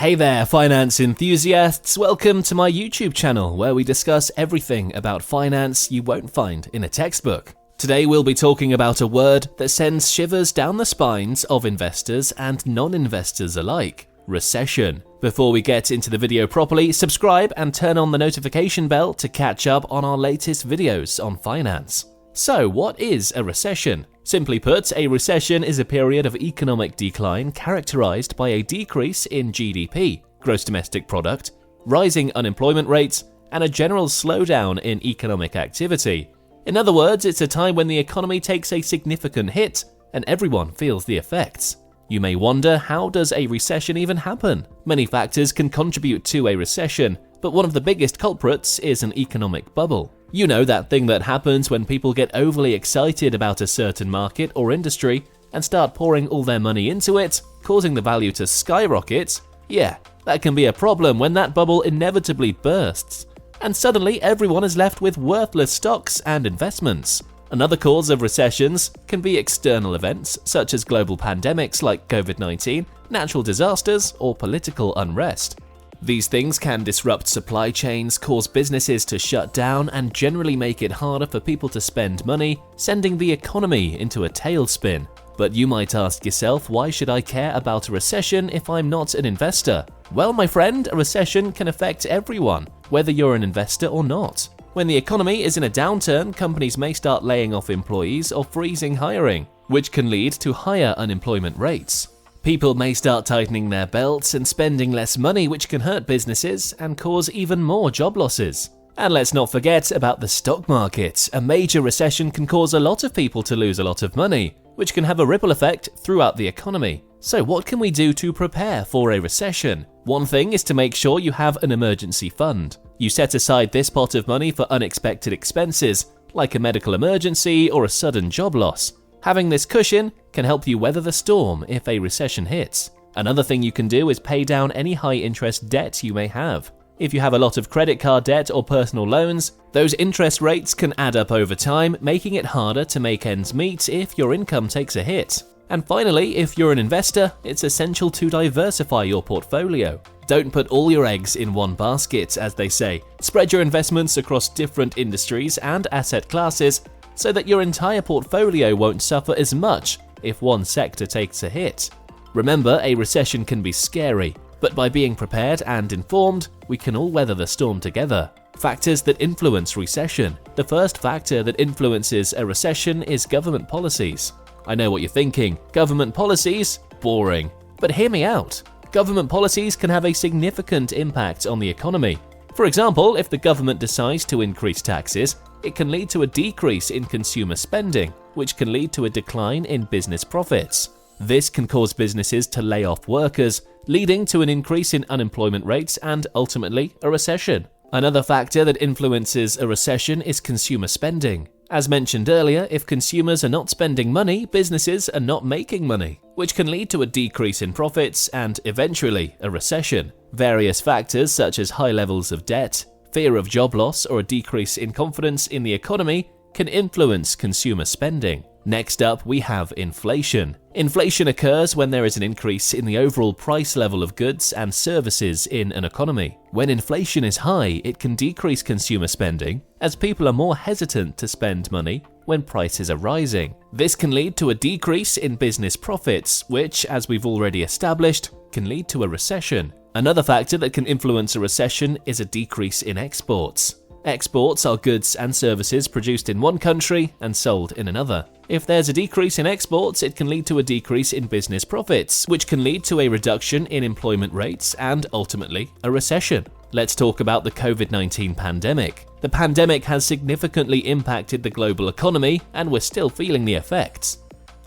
Hey there, finance enthusiasts! Welcome to my YouTube channel where we discuss everything about finance you won't find in a textbook. Today we'll be talking about a word that sends shivers down the spines of investors and non-investors alike: recession. Before we get into the video properly, subscribe and turn on the notification bell to catch up on our latest videos on finance. So, what is a recession? Simply put, a recession is a period of economic decline characterized by a decrease in GDP, gross domestic product, rising unemployment rates, and a general slowdown in economic activity. In other words, it's a time when the economy takes a significant hit and everyone feels the effects. You may wonder, how does a recession even happen? Many factors can contribute to a recession, but one of the biggest culprits is an economic bubble. You know, that thing that happens when people get overly excited about a certain market or industry and start pouring all their money into it, causing the value to skyrocket? Yeah, that can be a problem when that bubble inevitably bursts, and suddenly everyone is left with worthless stocks and investments. Another cause of recessions can be external events such as global pandemics like COVID-19, natural disasters, or political unrest. These things can disrupt supply chains, cause businesses to shut down, and generally make it harder for people to spend money, sending the economy into a tailspin. But you might ask yourself, why should I care about a recession if I'm not an investor? Well, my friend, a recession can affect everyone, whether you're an investor or not. When the economy is in a downturn, companies may start laying off employees or freezing hiring, which can lead to higher unemployment rates. People may start tightening their belts and spending less money, which can hurt businesses and cause even more job losses. And let's not forget about the stock market. A major recession can cause a lot of people to lose a lot of money, which can have a ripple effect throughout the economy. So what can we do to prepare for a recession? One thing is to make sure you have an emergency fund. You set aside this pot of money for unexpected expenses, like a medical emergency or a sudden job loss. Having this cushion can help you weather the storm if a recession hits. Another thing you can do is pay down any high-interest debt you may have. If you have a lot of credit card debt or personal loans, those interest rates can add up over time, making it harder to make ends meet if your income takes a hit. And finally, if you're an investor, it's essential to diversify your portfolio. Don't put all your eggs in one basket, as they say. Spread your investments across different industries and asset classes so that your entire portfolio won't suffer as much if one sector takes a hit. Remember, a recession can be scary, but by being prepared and informed, we can all weather the storm together. Factors that influence recession. The first factor that influences a recession is government policies. I know what you're thinking, government policies? Boring. But hear me out. Government policies can have a significant impact on the economy. For example, if the government decides to increase taxes, it can lead to a decrease in consumer spending, which can lead to a decline in business profits. This can cause businesses to lay off workers, leading to an increase in unemployment rates and ultimately a recession. Another factor that influences a recession is consumer spending. As mentioned earlier, if consumers are not spending money, businesses are not making money, which can lead to a decrease in profits and eventually a recession. Various factors such as high levels of debt, fear of job loss, or a decrease in confidence in the economy can influence consumer spending. Next up, we have inflation. Inflation occurs when there is an increase in the overall price level of goods and services in an economy. When inflation is high, it can decrease consumer spending, as people are more hesitant to spend money when prices are rising. This can lead to a decrease in business profits, which, as we've already established, can lead to a recession. Another factor that can influence a recession is a decrease in exports. Exports are goods and services produced in one country and sold in another. If there's a decrease in exports, it can lead to a decrease in business profits, which can lead to a reduction in employment rates and ultimately a recession. Let's talk about the COVID-19 pandemic. The pandemic has significantly impacted the global economy, and we're still feeling the effects.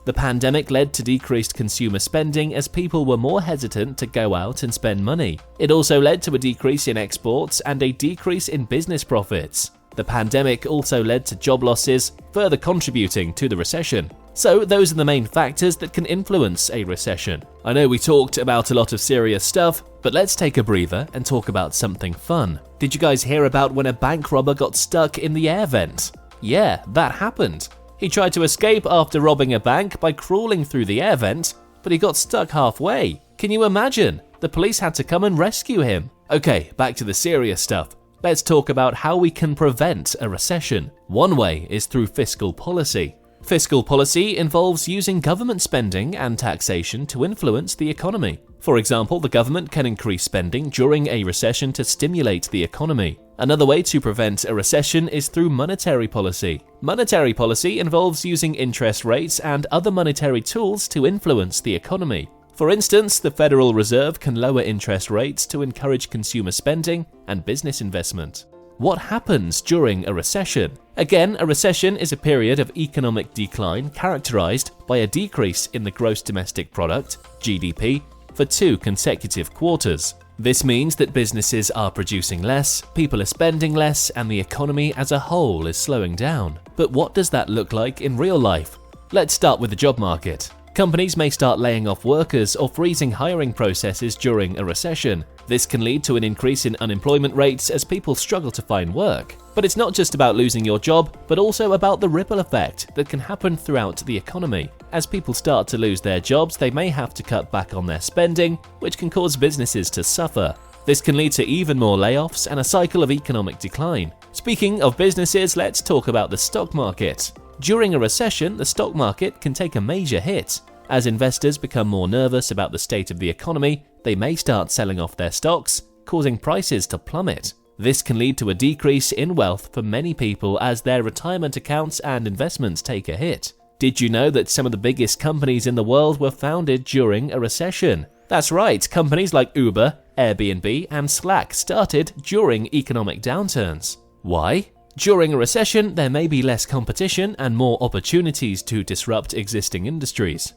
The pandemic led to decreased consumer spending as people were more hesitant to go out and spend money. It also led to a decrease in exports and a decrease in business profits. The pandemic also led to job losses, further contributing to the recession. So those are the main factors that can influence a recession. I know we talked about a lot of serious stuff, but let's take a breather and talk about something fun. Did you guys hear about when a bank robber got stuck in the air vent? Yeah, that happened. He tried to escape after robbing a bank by crawling through the air vent, but he got stuck halfway. Can you imagine? the police had to come and rescue him. Okay, back to the serious stuff. Let's talk about how we can prevent a recession. One way is through fiscal policy. Fiscal policy involves using government spending and taxation to influence the economy. For example, the government can increase spending during a recession to stimulate the economy. Another way to prevent a recession is through monetary policy. Monetary policy involves using interest rates and other monetary tools to influence the economy. For instance, the Federal Reserve can lower interest rates to encourage consumer spending and business investment. What happens during a recession? Again, a recession is a period of economic decline characterized by a decrease in the gross domestic product, GDP, for 2 consecutive quarters. This means that businesses are producing less, people are spending less, and the economy as a whole is slowing down. But what does that look like in real life? Let's start with the job market. Companies may start laying off workers or freezing hiring processes during a recession. This can lead to an increase in unemployment rates as people struggle to find work. But it's not just about losing your job, but also about the ripple effect that can happen throughout the economy. As people start to lose their jobs, they may have to cut back on their spending, which can cause businesses to suffer. This can lead to even more layoffs and a cycle of economic decline. Speaking of businesses, let's talk about the stock market. During a recession, the stock market can take a major hit. As investors become more nervous about the state of the economy, they may start selling off their stocks, causing prices to plummet. This can lead to a decrease in wealth for many people as their retirement accounts and investments take a hit. Did you know that some of the biggest companies in the world were founded during a recession? That's right, companies like Uber, Airbnb, and Slack started during economic downturns. Why? During a recession, there may be less competition and more opportunities to disrupt existing industries.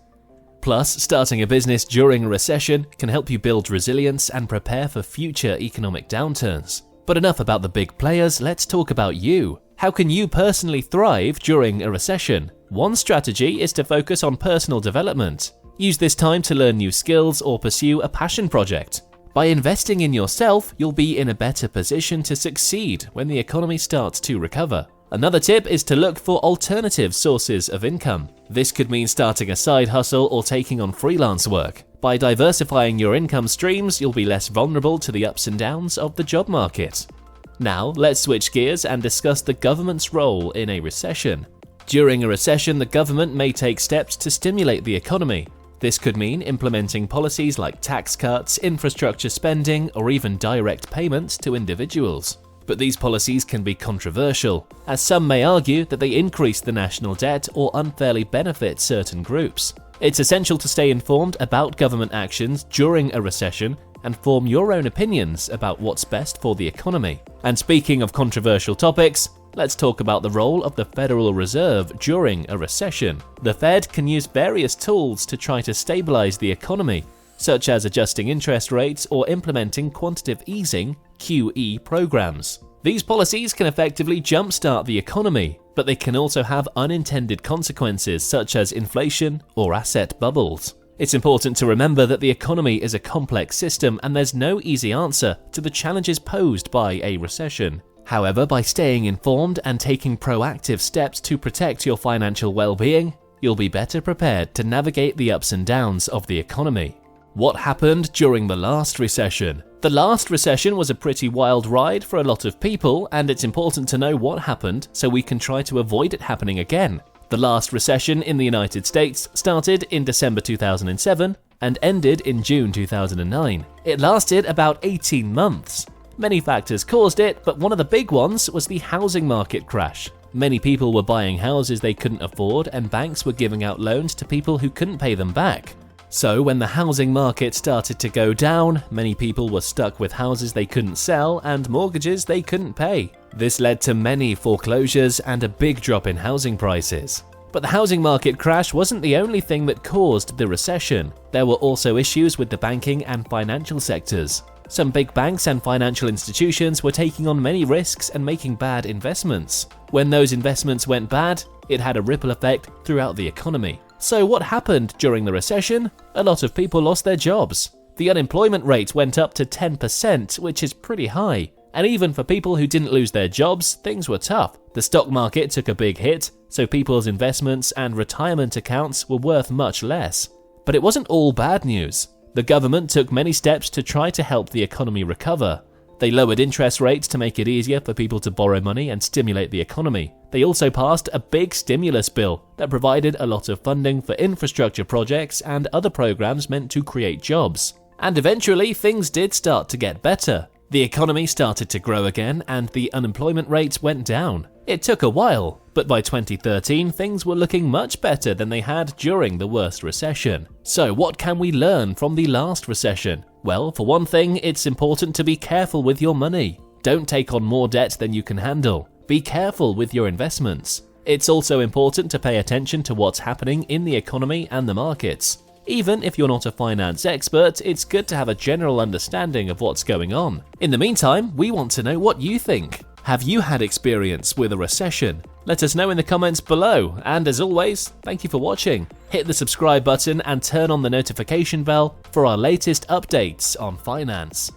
Plus, starting a business during a recession can help you build resilience and prepare for future economic downturns. But enough about the big players, let's talk about you. How can you personally thrive during a recession? One strategy is to focus on personal development. Use this time to learn new skills or pursue a passion project. By investing in yourself, you'll be in a better position to succeed when the economy starts to recover. Another tip is to look for alternative sources of income. This could mean starting a side hustle or taking on freelance work. By diversifying your income streams, you'll be less vulnerable to the ups and downs of the job market. Now, let's switch gears and discuss the government's role in a recession. During a recession, the government may take steps to stimulate the economy. This could mean implementing policies like tax cuts, infrastructure spending, or even direct payments to individuals. But these policies can be controversial, as some may argue that they increase the national debt or unfairly benefit certain groups. It's essential to stay informed about government actions during a recession and form your own opinions about what's best for the economy. And speaking of controversial topics, let's talk about the role of the Federal Reserve during a recession. The Fed can use various tools to try to stabilize the economy, such as adjusting interest rates or implementing quantitative easing (QE) programs. These policies can effectively jumpstart the economy, but they can also have unintended consequences such as inflation or asset bubbles. It's important to remember that the economy is a complex system and there's no easy answer to the challenges posed by a recession. However, by staying informed and taking proactive steps to protect your financial well-being, you'll be better prepared to navigate the ups and downs of the economy. What happened during the last recession? The last recession was a pretty wild ride for a lot of people, and it's important to know what happened so we can try to avoid it happening again. The last recession in the United States started in December 2007 and ended in June 2009. It lasted about 18 months. Many factors caused it, but one of the big ones was the housing market crash. Many people were buying houses they couldn't afford, and banks were giving out loans to people who couldn't pay them back. So when the housing market started to go down, many people were stuck with houses they couldn't sell and mortgages they couldn't pay. This led to many foreclosures and a big drop in housing prices. But the housing market crash wasn't the only thing that caused the recession. There were also issues with the banking and financial sectors. Some big banks and financial institutions were taking on many risks and making bad investments. When those investments went bad, it had a ripple effect throughout the economy. So what happened during the recession? A lot of people lost their jobs. The unemployment rate went up to 10%, which is pretty high. And even for people who didn't lose their jobs, things were tough. The stock market took a big hit, so people's investments and retirement accounts were worth much less. But it wasn't all bad news. The government took many steps to try to help the economy recover. They lowered interest rates to make it easier for people to borrow money and stimulate the economy. They also passed a big stimulus bill that provided a lot of funding for infrastructure projects and other programs meant to create jobs. And eventually, things did start to get better. The economy started to grow again and the unemployment rate went down. It took a while, but by 2013 things were looking much better than they had during the worst recession. So what can we learn from the last recession? Well, for one thing, it's important to be careful with your money. Don't take on more debt than you can handle. Be careful with your investments. It's also important to pay attention to what's happening in the economy and the markets. Even if you're not a finance expert, it's good to have a general understanding of what's going on. In the meantime, we want to know what you think. Have you had experience with a recession? Let us know in the comments below, and as always, thank you for watching. Hit the subscribe button and turn on the notification bell for our latest updates on finance.